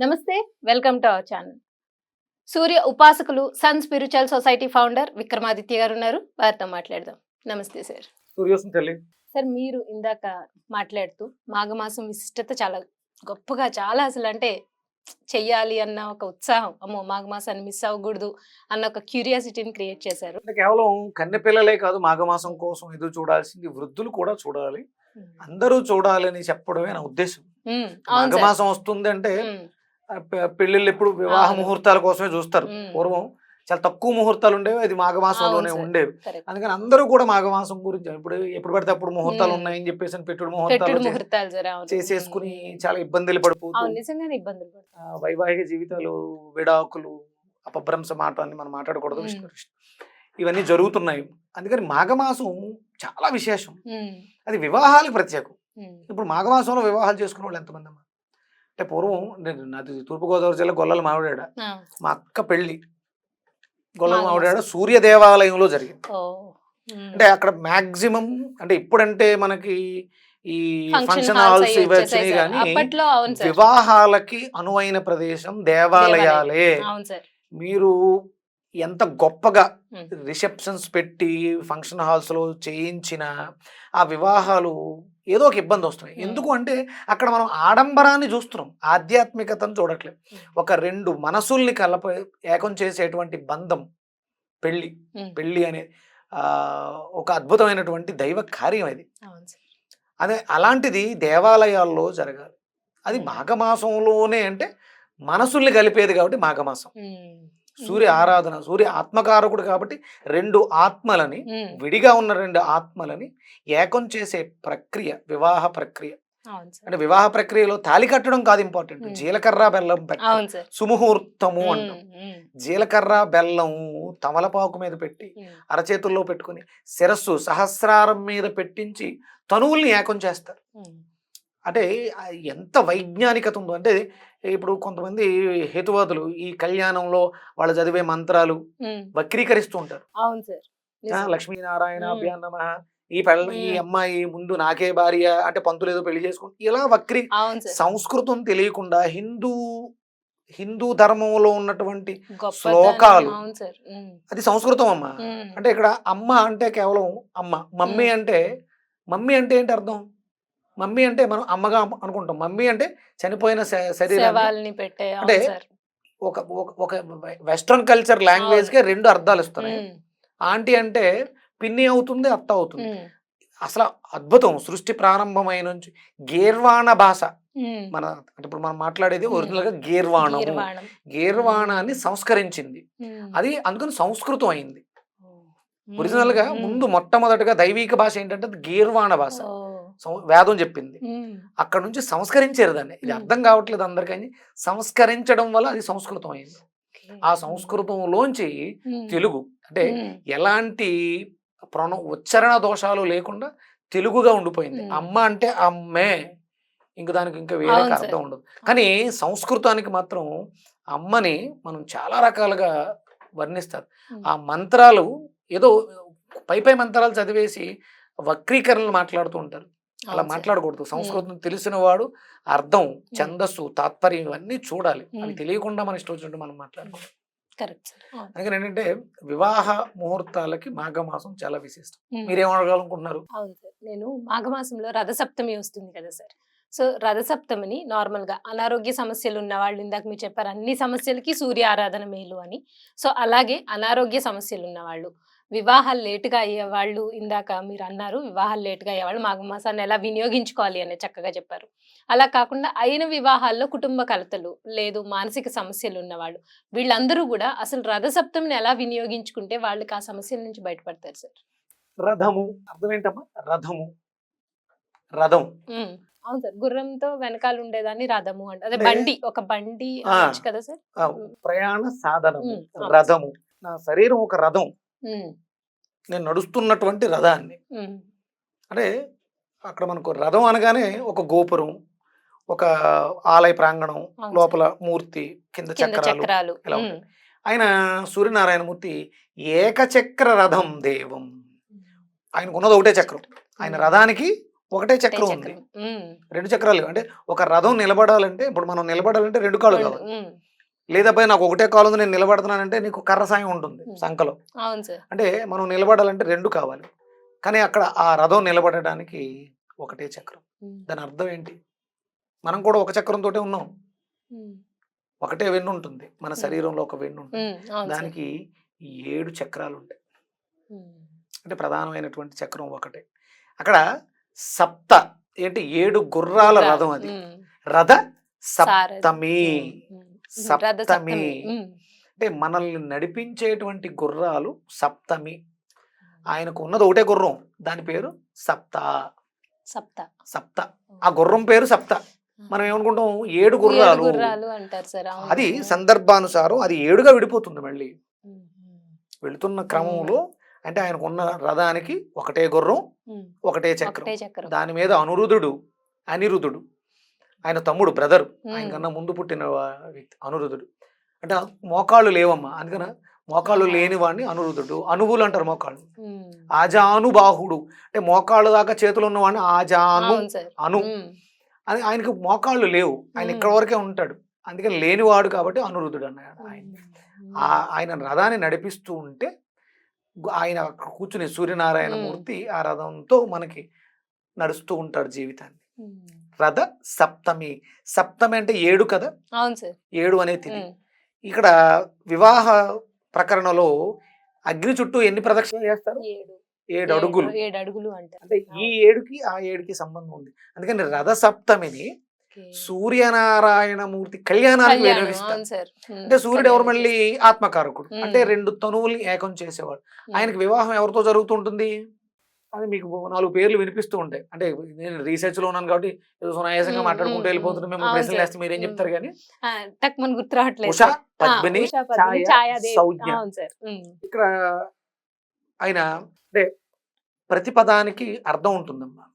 నమస్తే. Welcome to our channel. Surya ఉపాసకులు sun spiritual society founder Vikramaditya garu ఉన్నారు. వారితో మాట్లాడదాం. నమస్తే సార్. సూర్యోసం తల్లి. సార్ మీరు ఇందాక మాట్లాడుతూ మాఘమాసం విశిష్టత చాలా గొప్పగా చాలా అసలంటే చెయ్యాలి అన్న ఒక ఉత్సాహం, అమ్మో మాఘమాసాన్ని మిస్ అవ్వకూడదు అన్న ఒక క్యూరియాసిటీని క్రియేట్ చేశారు. అంటే కేవలం కన్నె పిల్లలే కాదు మాఘమాసం కోసం ఎదురు చూడాల్సింది, వృద్ధులు కూడా చూడాలి, అందరూ చూడాలని చెప్పడమే నా ఉద్దేశం. అవును సార్. మాఘమాసం వస్తుంది అంటే పెళ్లిళ్ళు ఎప్పుడు వివాహ అవును. ముహూర్తాల కోసమే చూస్తారు. పూర్వం చాలా తక్కువ ముహూర్తాలు ఉండేవి, అది మాఘమాసంలోనే అవును సార్. ఉండేవి. కరెక్ట్. అందుకని అందరూ కూడా మాఘమాసం గురించి ఎప్పుడు పడితే అప్పుడు ముహూర్తాలు ఉన్నాయని చెప్పేసి పెట్టుడు పెట్టుడు ముహూర్తాలు ముహూర్తాలు సార్. అవును. చేసేసుకుని చాలా ఇబ్బందులు పడిపోతూ అవును నిజంగానే ఇబ్బందులు పడతారు. వైవాహిక జీవితాలు, విడాకులు, అపభ్రంశ మాట అని మనం మాట్లాడకూడదు, విష్ణు ఇవన్నీ జరుగుతున్నాయి. అందుకని మాఘమాసం చాలా విశేషం, అది వివాహాలకు ప్రత్యేకం. ఇప్పుడు మాఘమాసంలో వివాహాలు చేసుకునే వాళ్ళు ఎంతమంది అమ్మా? అంటే పూర్వం నాది తూర్పుగోదావరి జిల్లా గొల్లల మావిడాడ, మా అక్క పెళ్లి గొల్లల మావిడాడ సూర్య దేవాలయంలో జరిగింది. అంటే అక్కడ మాక్సిమం అంటే ఇప్పుడంటే మనకి ఈ ఫంక్షన్ హాల్స్ ఇవి వచ్చినాయి, కానీ వివాహాలకి అనువైన ప్రదేశం దేవాలయాలే. మీరు ఎంత గొప్పగా రిసెప్షన్స్ పెట్టి ఫంక్షన్ హాల్స్ లో చేయించిన ఆ వివాహాలు ఏదో ఒక ఇబ్బంది వస్తున్నాయి. ఎందుకు అంటే అక్కడ మనం ఆడంబరాన్ని చూస్తున్నాం, ఆధ్యాత్మికతను చూడట్లేదు. ఒక రెండు మనసుల్ని ఏకం చేసేటువంటి బంధం పెళ్ళి. పెళ్ళి అనే ఒక అద్భుతమైనటువంటి దైవ కార్యం అది. అదే అలాంటిది దేవాలయాల్లో జరగాలి. అది మాఘమాసంలోనే, అంటే మనసుల్ని కలిపేది కాబట్టి మాఘమాసం. సూర్య ఆరాధన, సూర్య ఆత్మకారకుడు కాబట్టి రెండు ఆత్మలని, విడిగా ఉన్న రెండు ఆత్మలని ఏకం చేసే ప్రక్రియ వివాహ ప్రక్రియ. అంటే వివాహ ప్రక్రియలో తాళి కట్టడం కాదు ఇంపార్టెంట్, జీలకర్ర బెల్లం పెట్టి సుముహూర్తము అంటాం. జీలకర్ర బెల్లం తమలపాకు మీద పెట్టి అరచేతుల్లో పెట్టుకుని శిరస్సు సహస్రారం మీద పెట్టించి తనువుల్ని ఏకం చేస్తారు. అంటే ఎంత వైజ్ఞానికత ఉందో. అంటే ఇప్పుడు కొంతమంది హేతువాదులు ఈ కళ్యాణంలో వాళ్ళు చదివే మంత్రాలు వక్రీకరిస్తూ ఉంటారు. లక్ష్మీనారాయణ అభ్యాన్ నమః, ఈ అమ్మాయి ముందు నాకే భార్య అంటే పంతులు ఏదో పెళ్లి చేసుకుంటూ ఇలా సంస్కృతం తెలియకుండా హిందూ ధర్మంలో ఉన్నటువంటి శ్లోకాలు, అది సంస్కృతం అమ్మ. అంటే ఇక్కడ అమ్మ అంటే కేవలం అమ్మ, మమ్మీ అంటే ఏంటి అర్థం? మమ్మీ అంటే మనం అమ్మగా అనుకుంటాం, మమ్మీ అంటే చనిపోయిన శరీరాన్ని పెట్టే. అంటే ఒక వెస్ట్రన్ కల్చర్ లాంగ్వేజ్ కి రెండు అర్థాలు ఇస్తున్నాయి. ఆంటీ అంటే పిన్ని అవుతుంది, అత్త అవుతుంది. అసలు అద్భుతం. సృష్టి ప్రారంభమైన నుంచి గీర్వాణ భాష మన, అంటే ఇప్పుడు మనం మాట్లాడేది ఒరిజినల్ గా గీర్వాణాన్ని సంస్కరించింది అది, అందుకని సంస్కృతం అయింది. ఒరిజినల్ గా ముందు మొట్టమొదటిగా దైవిక భాష ఏంటంటే గీర్వాణ భాష, వేదం చెప్పింది. అక్కడ నుంచి సంస్కరించారు దాన్ని. ఇది అర్థం కావట్లేదు అందరికీ, సంస్కరించడం వల్ల అది సంస్కృతం అయింది. ఆ సంస్కృతంలోంచి తెలుగు అంటే ఎలాంటి ఉచ్చారణ దోషాలు లేకుండా తెలుగుగా ఉండిపోయింది. అమ్మ అంటే అమ్మే, ఇంక దానికి ఇంకా వేరే అర్థం ఉండదు. కానీ సంస్కృతానికి మాత్రం అమ్మని మనం చాలా రకాలుగా వర్ణిస్తారు. ఆ మంత్రాలు ఏదో పై మంత్రాలు చదివేసి వక్రీకరణలు మాట్లాడుతూ ఉంటారు. అలా మాట్లాడకూడదు. సంస్కృతం తెలిసిన వాడు అర్థం, ఛందస్సు, తాత్పర్యం ఇవన్నీ చూడాలి. అవి తెలియకుండా మన ఇష్టం వచ్చినట్టు మనం మాట్లాడుకోవాలి. అందుకని ఏంటంటే వివాహ ముహూర్తాలకి మాఘమాసం చాలా విశిష్టం. మీరేమడగాలనుకుంటున్నారు? అవును సార్, నేను మాఘమాసంలో రథసప్తమి వస్తుంది కదా సార్. సో రథసప్తమిని నార్మల్ గా అనారోగ్య సమస్యలు ఉన్న వాళ్ళు, ఇందాక మీరు చెప్పారు అన్ని సమస్యలకి సూర్య ఆరాధన మేలు అని. సో అలాగే అనారోగ్య సమస్యలు ఉన్న వాళ్ళు, వివాహాలు లేటుగా అయ్యేవాళ్ళు, ఇందాక మీరు అన్నారు వివాహాలు లేటుగా అయ్యేవాళ్ళు మాఘమాసాన్ని ఎలా వినియోగించుకోవాలి అని చక్కగా చెప్పారు. అలా కాకుండా అయిన వివాహాల్లో కుటుంబ కలతలు లేదు మానసిక సమస్యలు ఉన్నవాళ్ళు, వీళ్ళందరూ కూడా అసలు రథసప్తమిని ఎలా వినియోగించుకుంటే వాళ్ళకి ఆ సమస్యల నుంచి బయటపడతారు సార్? రథము అర్థం ఏంటమ్మా? రథం. అవును సార్, గుర్రంతో వెనకాల ఉండేదాన్ని రథము అంటే, అదే బండి, ఒక బండి కదా సార్. ప్రయాణ సాధనము రథము. నా శరీరం ఒక రథం, నేను నడుస్తున్నటువంటి రథాన్ని. అంటే అక్కడ మనకు రథం అనగానే ఒక గోపురం, ఒక ఆలయ ప్రాంగణం, లోపల మూర్తి, కింద చక్రాలు ఇలా ఉంటాయి. ఆయన సూర్యనారాయణమూర్తి ఏకచక్ర రథం దేవం. ఆయనకు ఉన్నది ఒకటే చక్రం. ఆయన రథానికి ఒకటే చక్రం ఉంది, రెండు చక్రాలు లేవు. అంటే ఒక రథం నిలబడాలంటే, ఇప్పుడు మనం నిలబడాలంటే రెండు కాళ్ళు కావాలి. లేదా పోయి నాకు ఒకటే కాలు ఉంది, నేను నిలబడుతున్నానంటే నీకు కర్ర సాయం ఉంటుంది సంకలో. అవును సార్. అంటే మనం నిలబడాలంటే రెండు కావాలి. కానీ అక్కడ ఆ రథం నిలబడడానికి ఒకటే చక్రం. దాని అర్థం ఏంటి? మనం కూడా ఒక చక్రంతోటే ఉన్నాం. ఒకటే వెన్ను ఉంటుంది, మన శరీరంలో ఒక వెన్ను ఉంటుంది. దానికి 7 చక్రాలు ఉంటాయి. అంటే ప్రధానమైనటువంటి చక్రం ఒకటే. అక్కడ సప్త ఏంటి? 7 గుర్రాల రథం అది. రథ సప్తమి. సప్తమి అంటే మనల్ని నడిపించేటువంటి గుర్రాలు సప్తమి. ఆయనకు ఉన్నది ఒకటే గుర్రం, దాని పేరు సప్త. సప్త సప్త ఆ గుర్రం పేరు సప్త. మనం ఏమనుకుంటాం 7 గుర్రాలు అంటారు సార్. అది సందర్భానుసారం అది 7గా విడిపోతుంది మళ్ళీ వెళుతున్న క్రమంలో. అంటే ఆయనకు ఉన్న రథానికి ఒకటే గుర్రం, ఒకటే చక్రం. దాని మీద అనిరుద్ధుడు ఆయన తమ్ముడు, బ్రదర్, ఆయన కన్నా ముందు పుట్టిన వ్యక్తి అనిరుద్ధుడు. అంటే మోకాళ్ళు లేవమ్మా, అందుకన మోకాళ్ళు లేని వాడిని అనిరుద్ధుడు. అనువులు అంటారు మోకాళ్ళు. ఆజానుబాహుడు అంటే మోకాళ్ళు దాకా చేతులు ఉన్నవాడిని అను అని. ఆయనకు మోకాళ్ళు లేవు, ఆయన ఇక్కడ వరకే ఉంటాడు, అందుకని లేనివాడు కాబట్టి అనిరుద్ధుడు అన్నాడు. ఆయన రథాన్ని నడిపిస్తూ ఉంటే ఆయన కూర్చుని సూర్యనారాయణ మూర్తి ఆ రథంతో మనకి నడుస్తూ ఉంటాడు జీవితాన్ని. రథ సప్తమి. సప్తమి అంటే 7 కదా. అవును సార్. 7 అనేది ఇక్కడ వివాహ ప్రకరణలో అగ్ని చుట్టూ ఎన్ని ప్రదక్షిణలు చేస్తారు? 7 అడుగులు. 7 అడుగులు అంటే ఈ 7కి ఆ 7కి సంబంధం ఉంది. అందుకని రథ సప్తమిని సూర్యనారాయణ మూర్తి కళ్యాణానికి వినియోగిస్తారు. అంటే సూర్యుడు ఎవరు? మళ్ళీ ఆత్మకారకుడు. అంటే 2 తనువుల్ని ఏకం చేసేవాడు. ఆయనకి వివాహం ఎవరితో జరుగుతుంటుంది? అది మీకు 4 పేర్లు వినిపిస్తూ ఉంటాయి. అంటే నేను రీసెర్చ్ లో ఉన్నాను కాబట్టి ఏదో సునాయాసంగా మాట్లాడుకుంటూ వెళ్ళిపోతున్నాం. మేము ప్రశ్నలు వేస్తే మీరేం చెప్తారు? కానీ ఉష, పద్మిని, సౌజ్ఞ. ఇక్కడ ఆయన అంటే ప్రతి పదానికి అర్థం ఉంటుందమ్మా.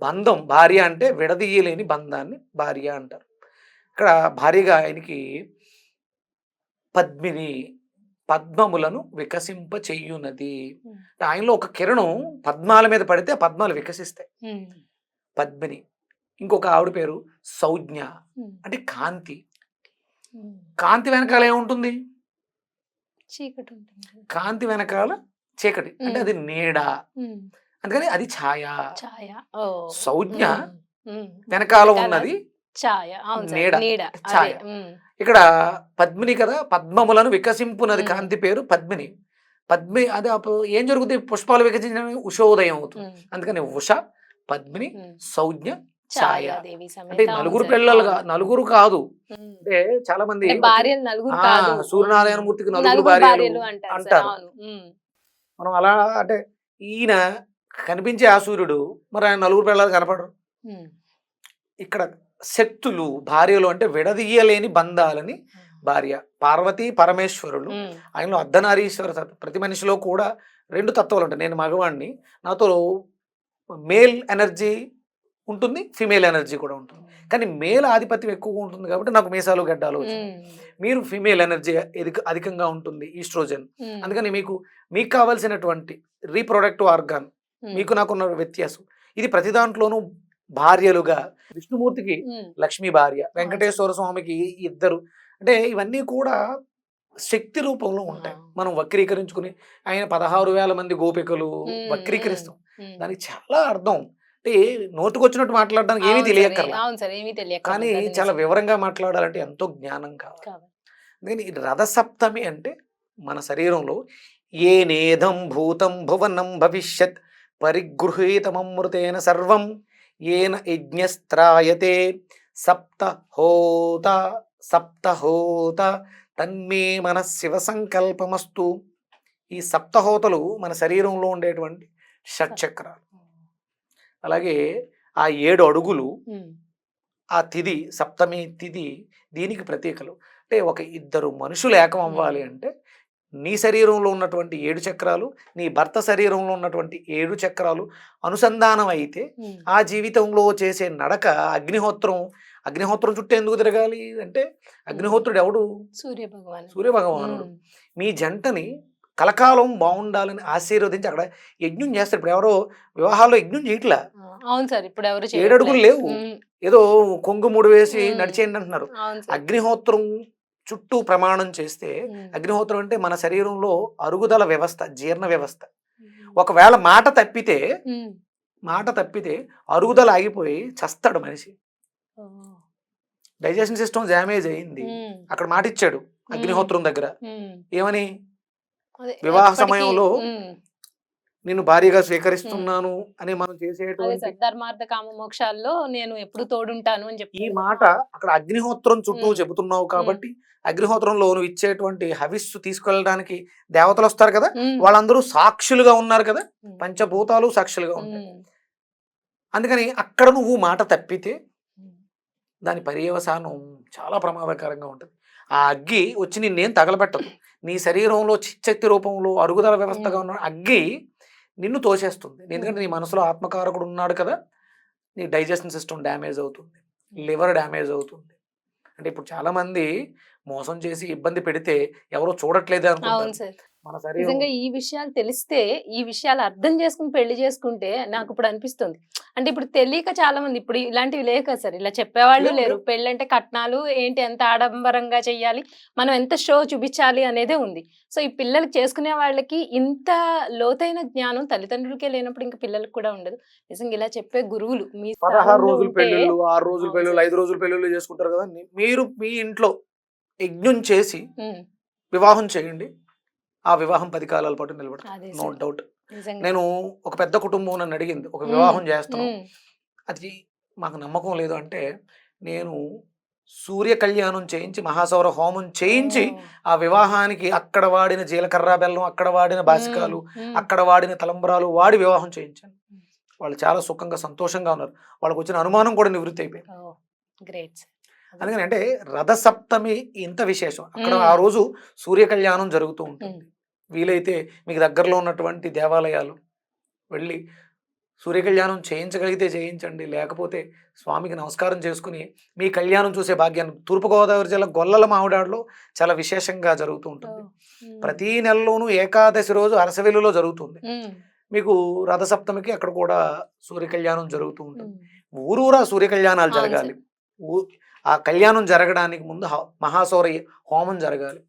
బంధం, భార్య అంటే విడదీయలేని బంధాన్ని భార్య అంటారు. ఇక్కడ భార్యగా ఆయనకి పద్మిని, పద్మములను వికసింప చెయ్యునది. ఆయనలో ఒక కిరణం పద్మాల మీద పడితే ఆ పద్మాలు వికసిస్తాయి. పద్మిని. ఇంకొక ఆవిడ పేరు సౌజ్ఞ అంటే కాంతి. కాంతి వెనకాల ఏముంటుంది? చీకటి. కాంతి వెనకాల చీకటి అంటే అది నీడ, అందుకని అది ఛాయ. సౌజ్ఞ వెనకాల ఉన్నది నీడ, ఛాయ. ఇక్కడ పద్మిని కదా, పద్మములను వికసింపునది కాంతి పేరు పద్మిని. పద్మి అది ఏం జరుగుతుంది? పుష్పాలు వికసించడానికి ఉషోదయం అవుతుంది. అందుకని ఉష, పద్మిని, సౌజ్ఞ, ఛాయ. అంటే నలుగురు పిల్లలుగా, నలుగురు కాదు. అంటే చాలా మంది సూర్యనారాయణ మూర్తికి నలుగురు భార్యలు అంటారు. మనం అలా అంటే ఈయన కనిపించే ఆ సూర్యుడు మరి ఆయన నలుగురు పిల్లలు కనపడరు. ఇక్కడ శక్తులు భార్యలు అంటే విడదీయలేని బంధాలని భార్య. పార్వతి పరమేశ్వరులు, ఆయనలో అర్ధనారీశ్వర. ప్రతి మనిషిలో కూడా 2 తత్వాలు ఉంటాయి. నేను మగవాణ్ణి, నాతో మేల్ ఎనర్జీ ఉంటుంది, ఫిమేల్ ఎనర్జీ కూడా ఉంటుంది. కానీ మేల్ ఆధిపత్యం ఎక్కువగా ఉంటుంది కాబట్టి నాకు మీసాలు గడ్డాలు వచ్చింది. మీరు ఫిమేల్ ఎనర్జీ అధికంగా ఉంటుంది, ఈస్ట్రోజన్. అందుకని మీకు కావాల్సినటువంటి రీప్రొడక్టివ్ ఆర్గాన్ మీకు నాకున్న వ్యత్యాసం ఇది. ప్రతి దాంట్లోనూ భార్యలుగా విష్ణుమూర్తికి లక్ష్మీ భార్య, వెంకటేశ్వర స్వామికి 2. అంటే ఇవన్నీ కూడా శక్తి రూపంలో ఉంటాయి. మనం వక్రీకరించుకుని ఆయన 16,000 మంది గోపికలు వక్రీకరిస్తాం. దానికి చాలా అర్థం. అంటే నోటుకొచ్చినట్టు మాట్లాడడానికి ఏమీ తెలియక్కర్లేదు, కానీ చాలా వివరంగా మాట్లాడాలంటే ఎంతో జ్ఞానం కావాలి. అందుకని రథసప్తమి అంటే మన శరీరంలో ఏ నేదం భూతం భువనం భవిష్యత్ పరిగృహీతమమృతేన సర్వం ఏన యజ్ఞస్త్రాయతే సప్తహోత సప్తహోత తన్మే మన శివ సంకల్పమస్తు. ఈ సప్తహోతలు మన శరీరంలో ఉండేటువంటి షట్చక్రాలు. అలాగే ఆ 7 అడుగులు, ఆ తిథి సప్తమి తిథి దీనికి ప్రతీకలు. అంటే ఒక 2 మనుషులు ఏకం అవ్వాలి అంటే నీ శరీరంలో ఉన్నటువంటి 7 చక్రాలు, నీ భర్త శరీరంలో ఉన్నటువంటి 7 చక్రాలు అనుసంధానం అయితే ఆ జీవితంలో చేసే నడక అగ్నిహోత్రం చుట్టూ ఎందుకు తిరగాలి అంటే అగ్నిహోత్రుడు ఎవడు? సూర్య భగవానుడు. మీ జంటని కలకాలం బాగుండాలని ఆశీర్వదించి అక్కడ యజ్ఞం చేస్తారు. ఇప్పుడు ఎవరో వివాహాల్లో యజ్ఞం చేయట్లా, అవును సార్. ఇప్పుడు ఎవరు 7 అడుగులు లేవు, ఏదో కొంగు ముడి వేసి ఉమ్. నడిచేయండి అంటున్నారు. అవును సార్. అగ్నిహోత్రం చుట్టూ ప్రమాణం చేస్తే, అగ్నిహోత్రం అంటే మన శరీరంలో అరుగుదల వ్యవస్థ, జీర్ణ వ్యవస్థ. ఒకవేళ మాట తప్పితే అరుగుదల ఆగిపోయి చస్తాడు మనిషి. డైజెషన్ సిస్టమ్ డ్యామేజ్ అయింది. అక్కడ మాట ఇచ్చాడు అగ్నిహోత్రం దగ్గర, ఏమని? వివాహ సమయంలో నిన్ను భార్యగా స్వీకరిస్తున్నాను అని మనం చేసేటువంటి ధర్మార్థ కామ మోక్షాల్లో నేను ఎప్పుడు తోడుంటాను అని చెప్పి ఈ మాట అక్కడ అగ్నిహోత్రం చుట్టూ చెబుతున్నావు కాబట్టి, అగ్నిహోత్రంలో నువ్వు ఇచ్చేటువంటి హవిస్సు తీసుకెళ్ళడానికి దేవతలు వస్తారు కదా, వాళ్ళందరూ సాక్షులుగా ఉన్నారు కదా, పంచభూతాలు సాక్షులుగా ఉంటాయి. అందుకని అక్కడ నువ్వు మాట తప్పితే దాని పర్యవసానం చాలా ప్రమాదకరంగా ఉంటుంది. ఆ అగ్గి వచ్చి నిన్నేం తగలబెట్టదు, నీ శరీరంలో చిచ్చక్తి రూపంలో అరుగుదల వ్యవస్థగా ఉన్న అగ్గి నిన్ను తోసేస్తుంది. ఎందుకంటే నీ మనసులో ఆత్మకారకుడు ఉన్నాడు కదా, నీ డైజెషన్ సిస్టమ్ డ్యామేజ్ అవుతుంది, లివర్ డ్యామేజ్ అవుతుంది. అంటే ఇప్పుడు చాలా మంది మోసం చేసి ఇబ్బంది పెడితే ఎవరో చూడట్లేదే అనుకుంటారు. మన శరీరం నిజంగా ఈ విషయాలు తెలిస్తే, ఈ విషయాలు అర్థం చేసుకుని పెళ్లి చేసుకుంటే నాకు ఇప్పుడు అనిపిస్తుంది. అంటే ఇప్పుడు తెలియక చాలా మంది ఇప్పుడు ఇలాంటివి లేవు కదా సార్, ఇలా చెప్పేవాళ్ళు లేరు. పెళ్ళి అంటే కట్నాలు ఏంటి, ఎంత ఆడంబరంగా చెయ్యాలి, మనం ఎంత షో చూపించాలి అనేదే ఉంది. సో ఈ పిల్లలకి చేసుకునే వాళ్ళకి ఇంత లోతైన జ్ఞానం తల్లిదండ్రులకే లేనప్పుడు ఇంకా పిల్లలకు కూడా ఉండదు. నిజంగా ఇలా చెప్పే గురువులు మీ 16 రోజుల పెళ్ళిళ్ళు, 6 రోజుల పెళ్ళిళ్ళు, 5 రోజుల పెళ్ళిళ్ళు చేసుకుంటారు కదా. మీరు మీ ఇంట్లో యజ్ఞం చేసి వివాహం చేయండి, ఆ వివాహం 10 కాలాల పాటు నిలబడుతుంది, నో డౌట్. నేను ఒక పెద్ద కుటుంబం నన్ను అడిగింది, ఒక వివాహం చేస్తున్నాం, అది మాకు నమ్మకం లేదు అంటే, నేను సూర్య కళ్యాణం చేయించి మహాసౌర హోమం చేయించి ఆ వివాహానికి అక్కడ వాడిన జీలకర్ర బెల్లం, అక్కడ వాడిన బాసికాలు, అక్కడ వాడిన తలంబరాలు వాడి వివాహం చేయించాను. వాళ్ళు చాలా సుఖంగా సంతోషంగా ఉన్నారు. వాళ్ళకి వచ్చిన అనుమానం కూడా నివృత్తి అయిపోయింది. అందుకని అంటే రథసప్తమి ఇంత విశేషం. అక్కడ ఆ రోజు సూర్య కళ్యాణం జరుగుతూ ఉంటుంది. వీలైతే మీకు దగ్గరలో ఉన్నటువంటి దేవాలయాలు వెళ్ళి సూర్య కళ్యాణం చేయించగలిగితే చేయించండి, లేకపోతే స్వామికి నమస్కారం చేసుకుని మీ కళ్యాణం చూసే భాగ్యాన్ని. తూర్పుగోదావరి జిల్లా గొల్లల మామిడాడులో చాలా విశేషంగా జరుగుతూ ఉంటుంది. ప్రతి నెలలోనూ ఏకాదశి రోజు అరసవెల్లిలో జరుగుతుంది. మీకు రథసప్తమికి అక్కడ కూడా సూర్య కళ్యాణం జరుగుతూ ఉంటుంది. ఊరూరా సూర్య కళ్యాణాలు జరగాలి. ఆ కళ్యాణం జరగడానికి ముందు మహాసౌర హోమం జరగాలి.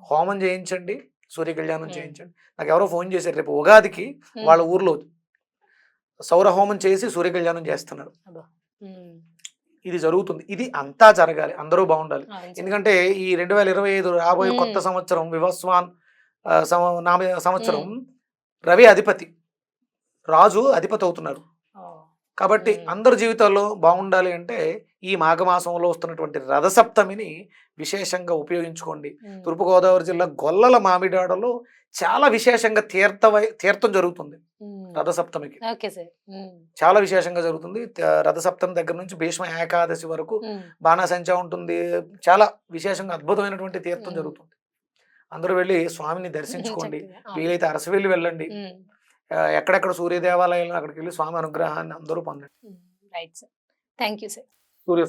హోమం చేయించండి, సూర్య కళ్యాణం చేయించండి. నాకు ఎవరో ఫోన్ చేశారు, రేపు ఉగాదికి వాళ్ళ ఊర్లో సౌర హోమం చేసి సూర్య కళ్యాణం చేస్తున్నారు. ఇది జరుగుతుంది. ఇది అంతా జరగాలి, అందరూ బాగుండాలి. ఎందుకంటే ఈ 2025 రాబోయే కొత్త సంవత్సరం వివస్వాన్ సంవత్సరం, రవి అధిపతి, రాజు అధిపతి అవుతున్నారు. కాబట్టి అందరి జీవితాల్లో బాగుండాలి అంటే ఈ మాఘమాసంలో వస్తున్నటువంటి రథసప్తమిని విశేషంగా ఉపయోగించుకోండి. తూర్పుగోదావరి జిల్లా గొల్లల మామిడాడలో చాలా విశేషంగా తీర్థం జరుగుతుంది రథసప్తమికి. చాలా విశేషంగా జరుగుతుంది. రథసప్తమి దగ్గర నుంచి భీష్మ ఏకాదశి వరకు బాణాసంచా ఉంటుంది. చాలా విశేషంగా అద్భుతమైనటువంటి తీర్థం జరుగుతుంది. అందరూ వెళ్ళి స్వామిని దర్శించుకోండి. వీలైతే అరసవెల్లి వెళ్ళండి. ఎక్కడెక్కడ సూర్య దేవాలయాలు అక్కడికి వెళ్ళి స్వామి అనుగ్రహాన్ని అందరూ పొందండి. Right sir, thank you sir. Surya